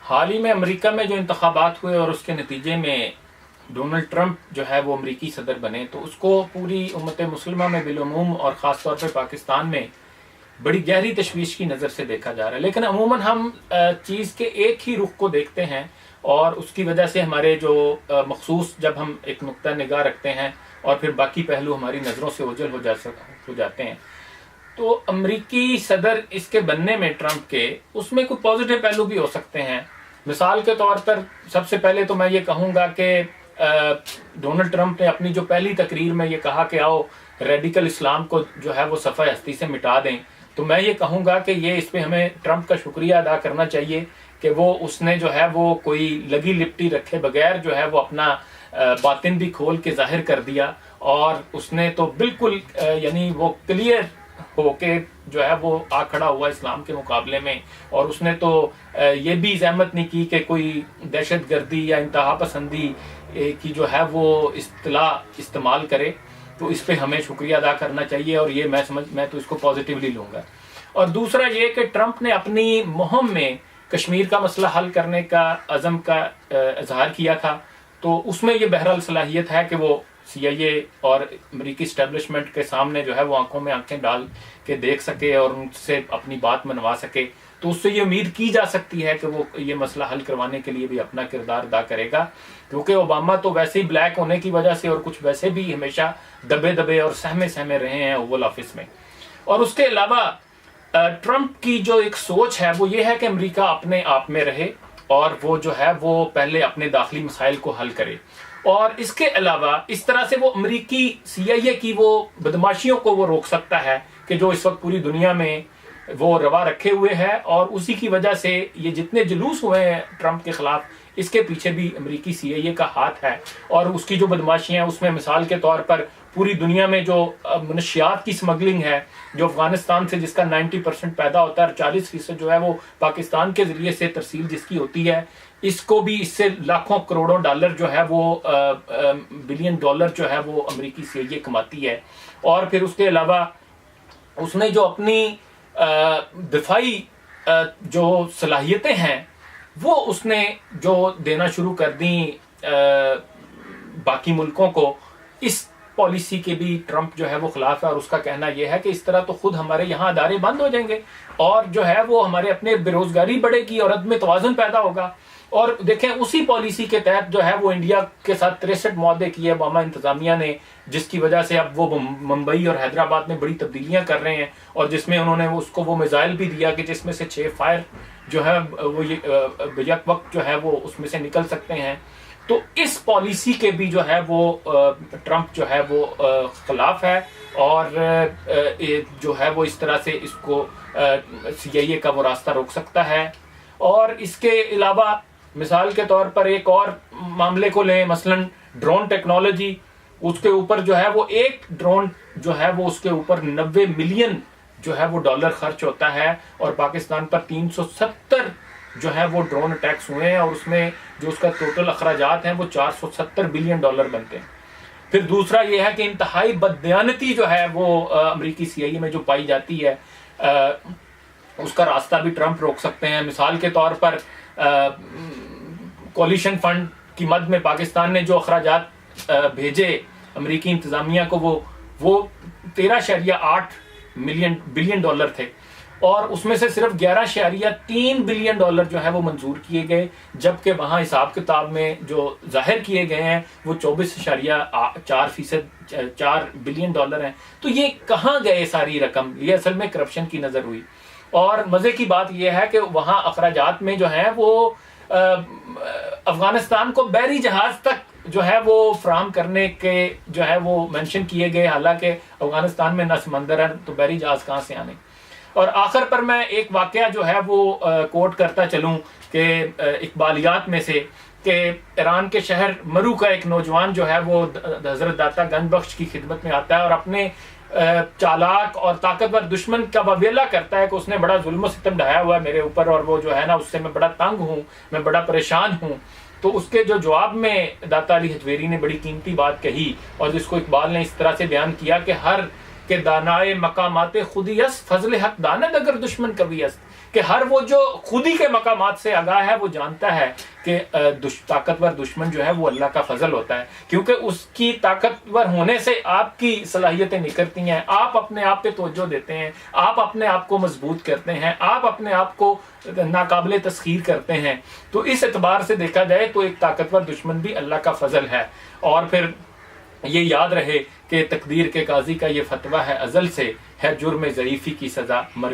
हाल ही में अमेरिका में जो इंतखाबात हुए और उसके नतीजे में डोनाल्ड ट्रंप जो है वो अमेरिकी सदर बने, तो उसको पूरी उम्मत मुस्लिमा में बिलुमूम और ख़ास तौर पे पाकिस्तान में बड़ी गहरी तशवीश की नज़र से देखा जा रहा है। लेकिन अमूमन हम चीज़ के एक ही रुख को देखते हैं और उसकी वजह से हमारे जो मखसूस जब हम एक नुक्ता निगाह रखते हैं और फिर बाकी पहलू हमारी नज़रों से ओझल हो जाते हैं। तो अमेरिकी सदर इसके बनने में ट्रंप के, उसमें कुछ पॉजिटिव पहलू भी हो सकते हैं। मिसाल के तौर पर सबसे पहले तो मैं ये कहूँगा कि डोनाल्ड ट्रंप ने अपनी जो पहली तकरीर में ये कहा कि आओ रेडिकल इस्लाम को जो है वो सफ़ा हस्ती से मिटा दें, तो मैं ये कहूँगा कि ये इस पर हमें ट्रंप का शुक्रिया अदा करना चाहिए कि वो उसने जो है वो कोई लगी लिपटी रखे बगैर जो है वो अपना बातिन भी खोल के जाहिर कर दिया और उसने तो बिल्कुल यानी वो क्लियर होके जो है वो आ खड़ा हुआ इस्लाम के मुकाबले में। और उसने तो ये भी ज़हमत नहीं की कि कोई दहशत गर्दी या इंतहा पसंदी की जो है वो इस्तेमाल करे। तो इस पे हमें शुक्रिया अदा करना चाहिए और ये मैं तो इसको पॉजिटिवली लूँगा। और दूसरा ये कि ट्रंप ने अपनी मुहिम में कश्मीर का मसला हल करने का अज़म का इजहार किया था, तो उसमें ये बहरहाल सलाहियत है कि वो CIA और अमेरिकी इस्टेब्लिशमेंट के सामने जो है वो आंखों में आंखें डाल के देख सके और उनसे अपनी बात मनवा सके। तो उससे ये उम्मीद की जा सकती है कि वो ये मसला हल करवाने के लिए भी अपना किरदार अदा करेगा, क्योंकि ओबामा तो वैसे ही ब्लैक होने की वजह से और कुछ वैसे भी हमेशा दबे दबे और सहमे सहमे रहे हैं ओवल ऑफिस में। और उसके अलावा ट्रंप की जो एक सोच है वो ये है कि अमेरिका अपने आप में रहे और वो जो है वो पहले अपने दाखिली मसाइल को हल करे। और इसके अलावा इस तरह से वो अमेरिकी CIA की वो बदमाशियों को वो रोक सकता है कि जो इस वक्त पूरी दुनिया में वो रवा रखे हुए है। और उसी की वजह से ये जितने जुलूस हुए हैं ट्रंप के खिलाफ, इसके पीछे भी अमेरिकी CIA का हाथ है। और उसकी जो बदमाशियां उसमें मिसाल के तौर पर पूरी दुनिया में जो मनशियात की स्मगलिंग है, जो अफगानिस्तान से जिसका 90% पैदा होता है और 40% जो है वो पाकिस्तान के जरिए से तरसील जिसकी होती है, इसको भी इससे लाखों करोड़ों डॉलर जो है वो बिलियन डॉलर जो है वो अमेरिकी CIA कमाती है। और फिर उसके अलावा उसने जो अपनी दिफाई जो सलाहियतें हैं वो उसने जो देना शुरू कर दी बाकी मुल्कों को, इस पॉलिसी के भी ट्रंप जो है वो खिलाफ है। और उसका कहना यह है कि इस तरह तो खुद हमारे यहाँ अदारे बंद हो जाएंगे और जो है वो हमारे अपने बेरोजगारी बढ़ेगी और अदम तवाज़ुन पैदा होगा। और देखें उसी पॉलिसी के तहत जो है वो इंडिया के साथ 63 मुआहदे किए ओबामा इंतजामिया ने, जिसकी वजह से अब वो मुंबई और हैदराबाद में बड़ी तब्दीलियां कर रहे हैं और जिसमें उन्होंने उसको वो मिसाइल भी दिया कि जिसमें से 6 फायर जो है वो यक वक्त जो है वो उसमें से निकल सकते हैं। तो इस पॉलिसी के भी जो है वो ट्रंप जो है वो खिलाफ है और जो है वो इस तरह से इसको CIA का वो रास्ता रोक सकता है। और इसके अलावा मिसाल के तौर पर एक और मामले को लें, मसलन ड्रोन टेक्नोलॉजी, उसके ऊपर जो है वो एक ड्रोन जो है वो उसके ऊपर 90 मिलियन जो है वो डॉलर खर्च होता है और पाकिस्तान पर 370 जो है वो ड्रोन अटैक्स हुए हैं और उसमें जो उसका टोटल अखराजात हैं वो 470 बिलियन डॉलर बनते हैं। फिर दूसरा ये है कि इंतहाई बददियानती जो है वो अमेरिकी CIA में जो पाई जाती है उसका रास्ता भी ट्रंप रोक सकते हैं। मिसाल के तौर पर कोलिशन फंड की मद में पाकिस्तान ने जो अखराजात भेजे अमेरिकी इंतजामिया को वो 13.8 बिलियन डॉलर थे और उसमें से सिर्फ 11.3 बिलियन डॉलर जो है वो मंजूर किए गए, जबकि वहाँ हिसाब किताब में जो जाहिर किए गए हैं वो 24.4 बिलियन डॉलर हैं। तो ये कहाँ गए सारी रकम? ये असल में करप्शन की नज़र हुई। और मज़े की बात यह है कि वहाँ अखराजात में जो है वो अफगानिस्तान को बहरी जहाज तक जो है वो फ्राहम करने के जो है वो मेंशन किए गए, हालांकि अफगानिस्तान में न समंदर है तो बहरी जहाज कहाँ से आने। और आखिर पर मैं एक वाकया जो है वो कोट करता चलूँ कि इकबालियात में से कि ईरान के शहर मरू का एक नौजवान जो है वो हजरत दाता गंजबख्श की खिदमत में आता है और अपने चालाक और ताकतवर दुश्मन का वबेला करता है कि उसने बड़ा जुल्म सितम ढाया हुआ है मेरे ऊपर और वो जो है ना उससे मैं बड़ा तंग हूँ, मैं बड़ा परेशान हूँ। तो उसके जो जवाब में दाता अली हजवेरी ने बड़ी कीमती बात कही और जिसको इकबाल ने इस तरह से बयान किया कि हर के दानाए मकामाते खुदी यस फजल हक दानद अगर दुश्मन कभी यस, कि हर वो जो खुदी के मकामात से आगाह है वो जानता है कि ताकतवर दुश्मन जो है वो अल्लाह का फजल होता है, क्योंकि उसकी ताकतवर होने से आपकी सलाहियतें निकलती हैं, आप अपने आप पे तवज्जो देते हैं, आप अपने आप को मजबूत करते हैं, आप अपने आप को नाकाबिले तस्खीर करते हैं। तो इस एतबार से देखा जाए तो एक ताकतवर दुश्मन भी अल्लाह का फजल है। और फिर ये याद रहे कि तकदीर के काजी का ये फतवा है अजल से, है जुर्म ज़ईफ़ी की सज़ा मर